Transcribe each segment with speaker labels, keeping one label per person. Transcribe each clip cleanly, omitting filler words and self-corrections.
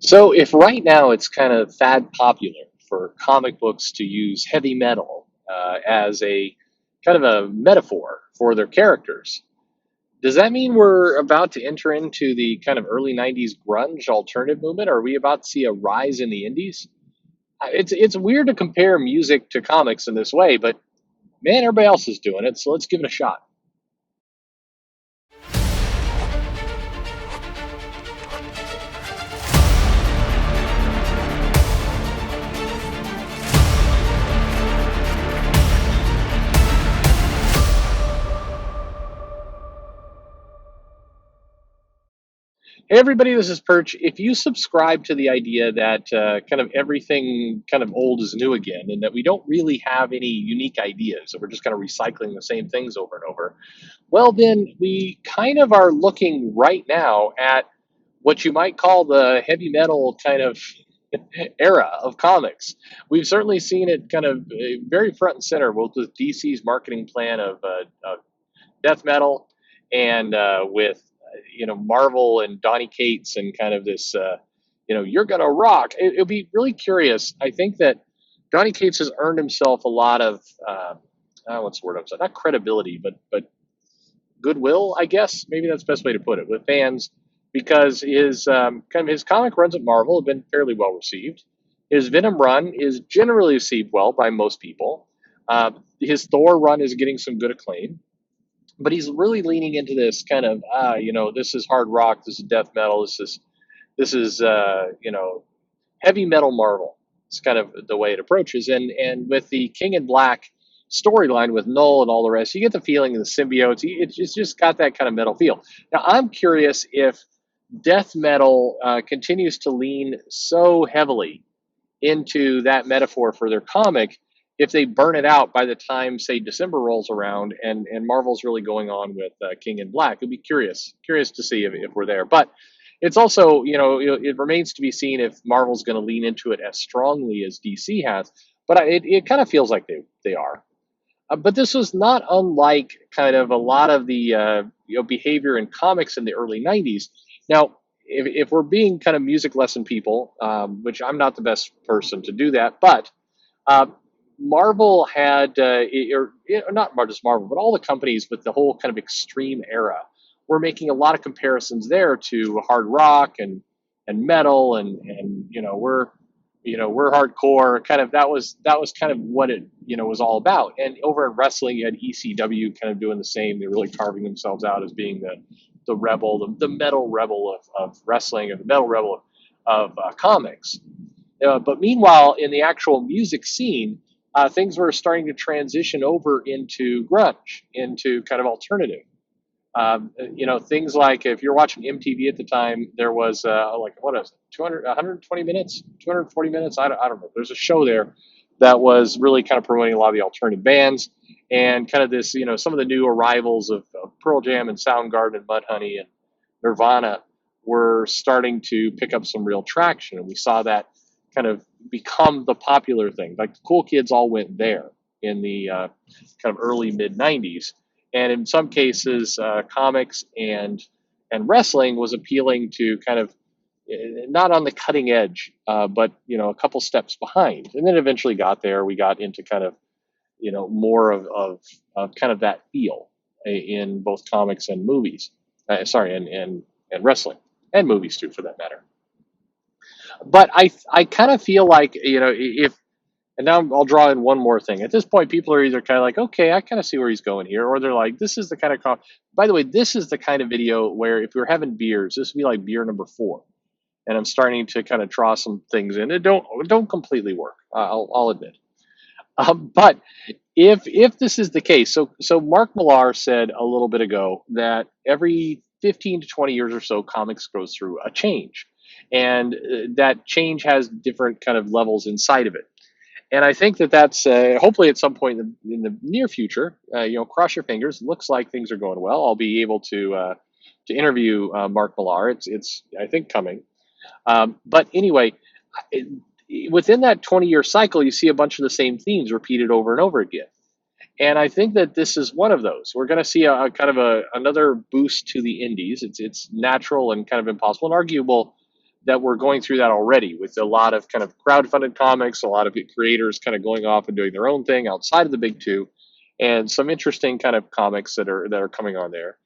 Speaker 1: So, if right now it's kind of fad popular for comic books to use heavy metal as a kind of a metaphor for their characters, does that mean we're about to enter into the kind of early 90s grunge alternative movement? Are we about to see a rise in the indies? It's weird to compare music to comics in this way, but man, everybody else is doing it, so let's give it a shot. Hey everybody, this is Perch. If you subscribe to the idea that kind of everything kind of old is new again, and that we don't really have any unique ideas, that we're just kind of recycling the same things over and over, well, then we kind of are looking right now at what you might call the heavy metal kind of era of comics. We've certainly seen it kind of very front and center, both with DC's marketing plan of death metal and with Marvel and Donny Cates and kind of this you're gonna rock. It'll be really curious. I think that Donny Cates has earned himself a lot of what's the word I'm saying? Not credibility, but goodwill. I guess maybe that's the best way to put it with fans because his kind of his comic runs at Marvel have been fairly well received. His Venom run is generally received well by most people. His Thor run is getting some good acclaim, but he's really leaning into this kind of this is hard rock, this is death metal, this is heavy metal Marvel. It's kind of the way it approaches, and with the King in Black storyline with Null and all the rest, you get the feeling of the symbiotes. It's just got that kind of metal feel. Now I'm curious if death metal continues to lean so heavily into that metaphor for their comic if they burn it out by the time, say, December rolls around and Marvel's really going on with King in Black. It'd be curious to see if we're there. But it's also, it remains to be seen if Marvel's going to lean into it as strongly as DC has. But it kind of feels like they are. But this was not unlike kind of a lot of the behavior in comics in the early 90s. Now, if we're being kind of music lesson people, which I'm not the best person to do that, but uh, Marvel had, not just Marvel, but all the companies with the whole kind of extreme era were making a lot of comparisons there to hard rock and metal and we're hardcore. Kind of that was kind of what it was all about. And over in wrestling, you had ECW kind of doing the same. They're really carving themselves out as being the rebel, the metal rebel of wrestling, or the metal rebel of comics. But meanwhile, in the actual music scene, things were starting to transition over into grunge, into kind of alternative. Things like if you're watching MTV at the time, there was like what is it, 200, 120 minutes, 240 minutes. I don't know. There's a show there that was really kind of promoting a lot of the alternative bands and kind of this, some of the new arrivals of Pearl Jam and Soundgarden and Mudhoney and Nirvana were starting to pick up some real traction, and we saw that kind of become the popular thing. Like the cool kids all went there in the kind of early mid '90s, and in some cases, comics and wrestling was appealing to kind of not on the cutting edge, but a couple steps behind, and then eventually got there. We got into kind of more of kind of that feel in both comics and movies. Sorry, and wrestling and movies too, for that matter. But I kind of feel like if and now I'll draw in one more thing. At this point, people are either kind of like, okay, I kind of see where he's going here, or they're like, this is the kind of. By the way, this is the kind of video where if we were having beers, this would be like beer number 4, and I'm starting to kind of draw some things in. It don't completely work. I'll admit. But if this is the case, so Mark Millar said a little bit ago that every 15 to 20 years or so, comics goes through a change, and that change has different kind of levels inside of it. And I think that's hopefully at some point in the near future. Cross your fingers. Looks like things are going well. I'll be able to interview Mark Millar. It's I think coming. But anyway, it, within that 20-year cycle, you see a bunch of the same themes repeated over and over again. And I think that this is one of those. We're going to see a kind of another boost to the indies. It's natural and kind of impossible and arguable that we're going through that already with a lot of kind of crowd-funded comics, a lot of creators kind of going off and doing their own thing outside of the big two, and some interesting kind of comics that are coming on there.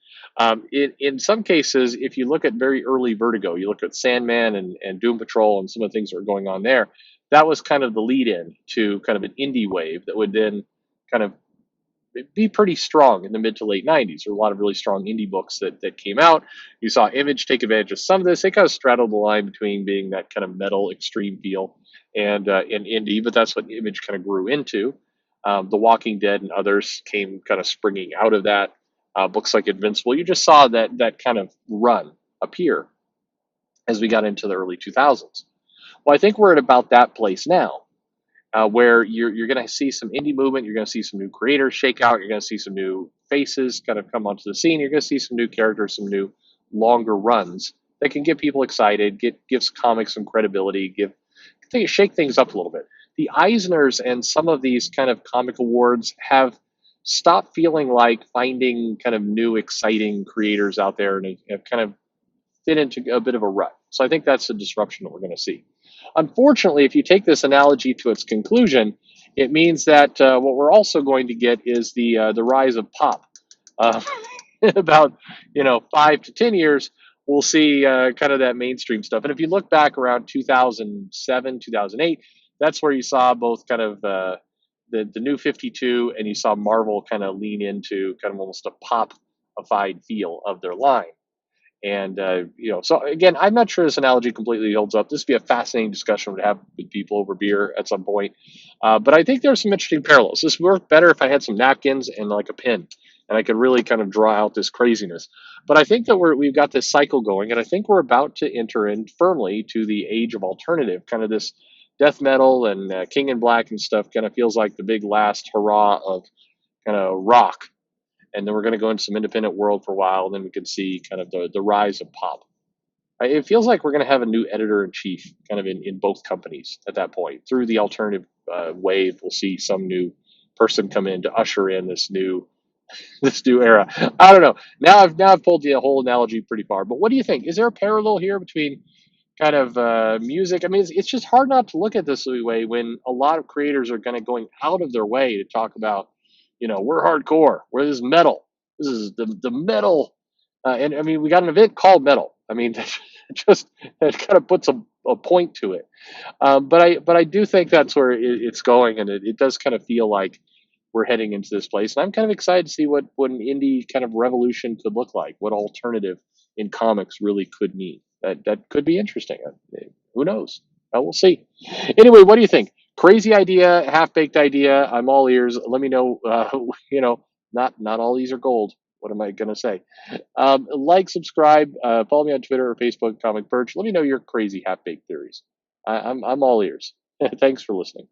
Speaker 1: In some cases, if you look at very early Vertigo, you look at Sandman and Doom Patrol and some of the things that are going on there. That was kind of the lead-in to kind of an indie wave that would then kind of be pretty strong in the mid to late 90s. There were a lot of really strong indie books that came out. You saw Image take advantage of some of this. They kind of straddled the line between being that kind of metal extreme feel and indie, but that's what Image kind of grew into. The Walking Dead and others came kind of springing out of that. Books like Invincible, you just saw that kind of run appear as we got into the early 2000s. Well, I think we're at about that place now, where you're going to see some indie movement. You're going to see some new creators shake out. You're going to see some new faces kind of come onto the scene. You're going to see some new characters, some new longer runs that can get people excited, gives comics some credibility, shake things up a little bit. The Eisners and some of these kind of comic awards have stopped feeling like finding kind of new, exciting creators out there, and have kind of fit into a bit of a rut. So I think that's a disruption that we're going to see. Unfortunately, if you take this analogy to its conclusion, it means that what we're also going to get is the rise of pop. Uh, in about 5 to 10 years, we'll see kind of that mainstream stuff. And if you look back around 2007, 2008, that's where you saw both kind of the new 52, and you saw Marvel kind of lean into kind of almost a pop-ified feel of their line. And so again, I'm not sure this analogy completely holds up. This would be a fascinating discussion to have with people over beer at some point. But I think there's some interesting parallels. This would work better if I had some napkins and like a pen, and I could really kind of draw out this craziness. But I think that we've got this cycle going, and I think we're about to enter in firmly to the age of alternative. Kind of this death metal and King in Black and stuff kind of feels like the big last hurrah of kind of rock, and then we're going to go into some independent world for a while, and then we can see kind of the rise of pop. It feels like we're going to have a new editor in chief kind of in both companies at that point. Through the alternative wave, we'll see some new person come in to usher in this new era. I don't know. Now I've pulled the whole analogy pretty far, but what do you think? Is there a parallel here between kind of music? I mean, it's just hard not to look at this way when a lot of creators are kind of going out of their way to talk about, we're hardcore, we're this metal, this is the metal, and I mean, we got an event called metal. I mean, that kind of puts a point to it. But I do think that's where it's going, and it does kind of feel like we're heading into this place. And I'm kind of excited to see what an indie kind of revolution could look like, what alternative in comics really could mean. That could be interesting. Who knows? We'll see. Anyway, what do you think? Crazy idea, half baked idea. I'm all ears. Let me know. Not all these are gold. What am I gonna say? Like, subscribe, follow me on Twitter or Facebook, Comic Perch. Let me know your crazy half baked theories. I'm all ears. Thanks for listening.